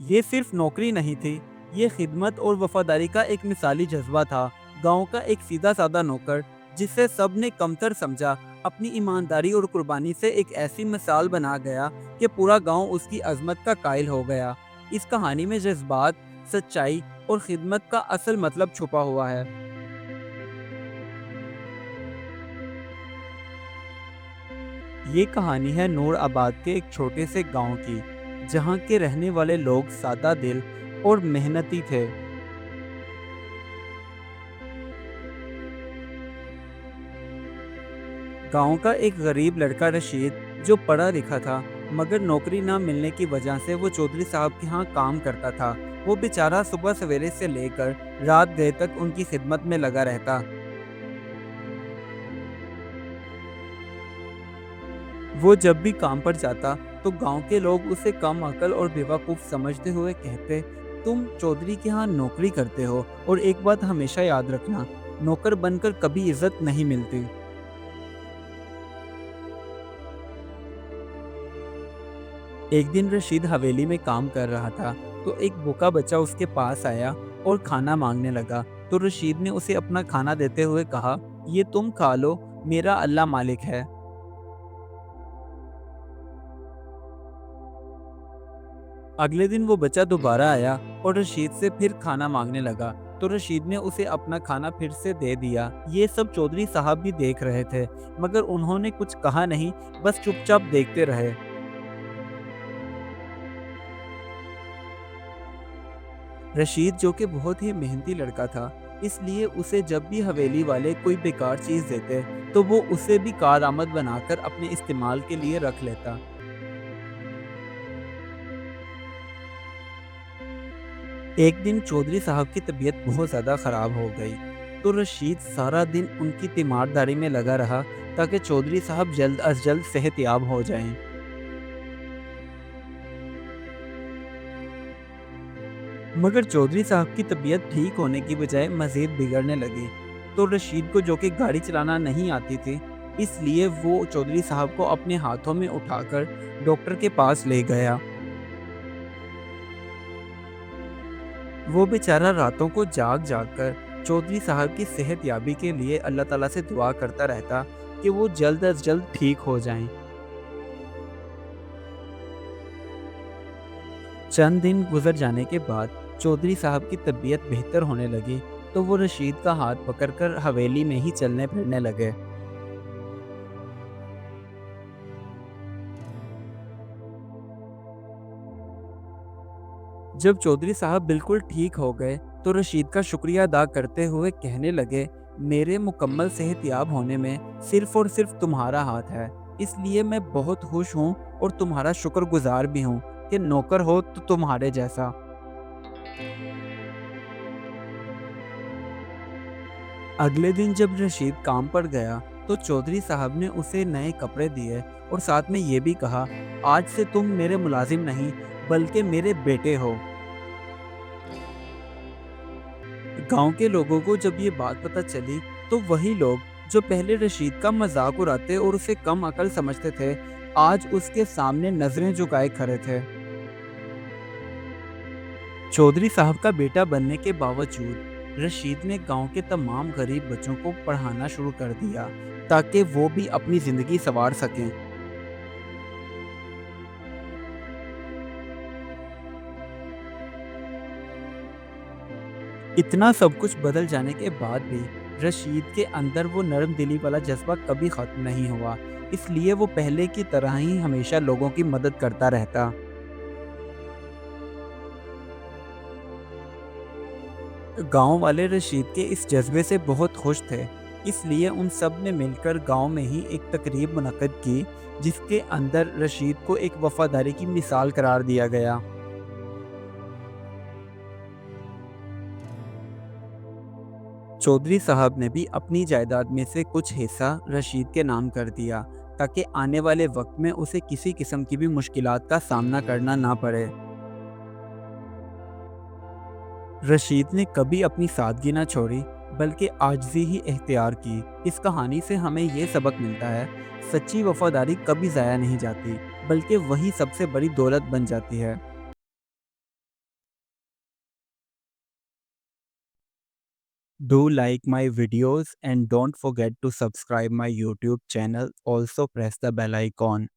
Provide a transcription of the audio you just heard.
یہ صرف نوکری نہیں تھی، یہ خدمت اور وفاداری کا ایک مثالی جذبہ تھا۔ گاؤں کا ایک سیدھا سادہ نوکر جسے سب نے کمتر سمجھا، اپنی ایمانداری اور قربانی سے ایک ایسی مثال بنا گیا کہ پورا گاؤں اس کی عظمت کا قائل ہو گیا۔ اس کہانی میں جذبات، سچائی اور خدمت کا اصل مطلب چھپا ہوا ہے۔ یہ کہانی ہے نور آباد کے ایک چھوٹے سے گاؤں کی، جہاں کے رہنے والے لوگ سادہ دل اور محنتی تھے۔ گاؤں کا ایک غریب لڑکا رشید، جو پڑھا لکھا تھا مگر نوکری نہ ملنے کی وجہ سے وہ چودھری صاحب کے ہاں کام کرتا تھا، وہ بیچارہ صبح سویرے سے لے کر رات دیر تک ان کی خدمت میں لگا رہتا۔ وہ جب بھی کام پر جاتا تو گاؤں کے لوگ اسے کم عقل اور بیوقوف سمجھتے ہوئے کہتے، تم چودھری کے ہاں نوکری کرتے ہو، اور ایک بات ہمیشہ یاد رکھنا، نوکر بن کر کبھی عزت نہیں ملتی۔ ایک دن رشید حویلی میں کام کر رہا تھا تو ایک بھوکا بچہ اس کے پاس آیا اور کھانا مانگنے لگا، تو رشید نے اسے اپنا کھانا دیتے ہوئے کہا، یہ تم کھا لو، میرا اللہ مالک ہے۔ اگلے دن وہ بچہ دوبارہ آیا اور رشید سے پھر کھانا مانگنے لگا، تو رشید نے اسے اپنا کھانا پھر سے دے دیا۔ یہ سب چودھری صاحب بھی دیکھ رہے تھے، مگر انہوں نے کچھ کہا نہیں، بس چپ چاپ دیکھتے رہے۔ رشید، جو کہ بہت ہی محنتی لڑکا تھا، اس لیے اسے جب بھی حویلی والے کوئی بیکار چیز دیتے تو وہ اسے بھی کارآمد بنا کر اپنے استعمال کے لیے رکھ لیتا۔ ایک دن چودھری صاحب کی طبیعت بہت زیادہ خراب ہو گئی، تو رشید سارا دن ان کی تیمارداری میں لگا رہا تاکہ چودھری صاحب جلد از جلد صحت یاب ہو جائیں۔ مگر چودھری صاحب کی طبیعت ٹھیک ہونے کی بجائے مزید بگڑنے لگی، تو رشید کو، جو کہ گاڑی چلانا نہیں آتی تھی، اس لیے وہ چودھری صاحب کو اپنے ہاتھوں میں اٹھا کر ڈاکٹر کے پاس لے گیا۔ وہ بیچارہ راتوں کو جاگ جاگ کر چودھری صاحب کی صحت یابی کے لیے اللہ تعالیٰ سے دعا کرتا رہتا کہ وہ جلد از جلد ٹھیک ہو جائیں۔ چند دن گزر جانے کے بعد چودھری صاحب کی طبیعت بہتر ہونے لگی، تو وہ رشید کا ہاتھ پکڑ کر حویلی میں ہی چلنے پھرنے لگے۔ جب چودھری صاحب بالکل ٹھیک ہو گئے تو رشید کا شکریہ ادا کرتے ہوئے کہنے لگے، میرے مکمل صحت یاب ہونے میں صرف اور صرف تمہارا ہاتھ ہے، اس لیے میں بہت خوش ہوں اور تمہارا شکر گزار بھی ہوں کہ نوکر ہو تو تمہارے جیسا۔ اگلے دن جب رشید کام پر گیا تو چودھری صاحب نے اسے نئے کپڑے دیے اور ساتھ میں یہ بھی کہا، آج سے تم میرے ملازم نہیں بلکہ میرے بیٹے ہو۔ گاؤں کے لوگوں کو جب یہ بات پتہ چلی تو وہی لوگ جو پہلے رشید کا مذاق اڑاتے اور اسے کم عقل سمجھتے تھے، آج اس کے سامنے نظریں جھکائے کھڑے تھے۔ چودھری صاحب کا بیٹا بننے کے باوجود رشید نے گاؤں کے تمام غریب بچوں کو پڑھانا شروع کر دیا تاکہ وہ بھی اپنی زندگی سنوار سکیں۔ اتنا سب کچھ بدل جانے کے بعد بھی رشید کے اندر وہ نرم دلی والا جذبہ کبھی ختم نہیں ہوا، اس لیے وہ پہلے کی طرح ہی ہمیشہ لوگوں کی مدد کرتا رہتا۔ گاؤں والے رشید کے اس جذبے سے بہت خوش تھے، اس لیے ان سب نے مل کر گاؤں میں ہی ایک تقریب منعقد کی جس کے اندر رشید کو ایک وفاداری کی مثال قرار دیا گیا۔ چودھری صاحب نے بھی اپنی جائیداد میں سے کچھ حصہ رشید کے نام کر دیا تاکہ آنے والے وقت میں اسے کسی قسم کی بھی مشکلات کا سامنا کرنا نہ پڑے۔ رشید نے کبھی اپنی سادگی نہ چھوڑی بلکہ عاجزی ہی اختیار کی۔ اس کہانی سے ہمیں یہ سبق ملتا ہے، سچی وفاداری کبھی ضائع نہیں جاتی بلکہ وہی سب سے بڑی دولت بن جاتی ہے۔ Do like my videos and don't forget to subscribe my YouTube channel. Also press the bell icon.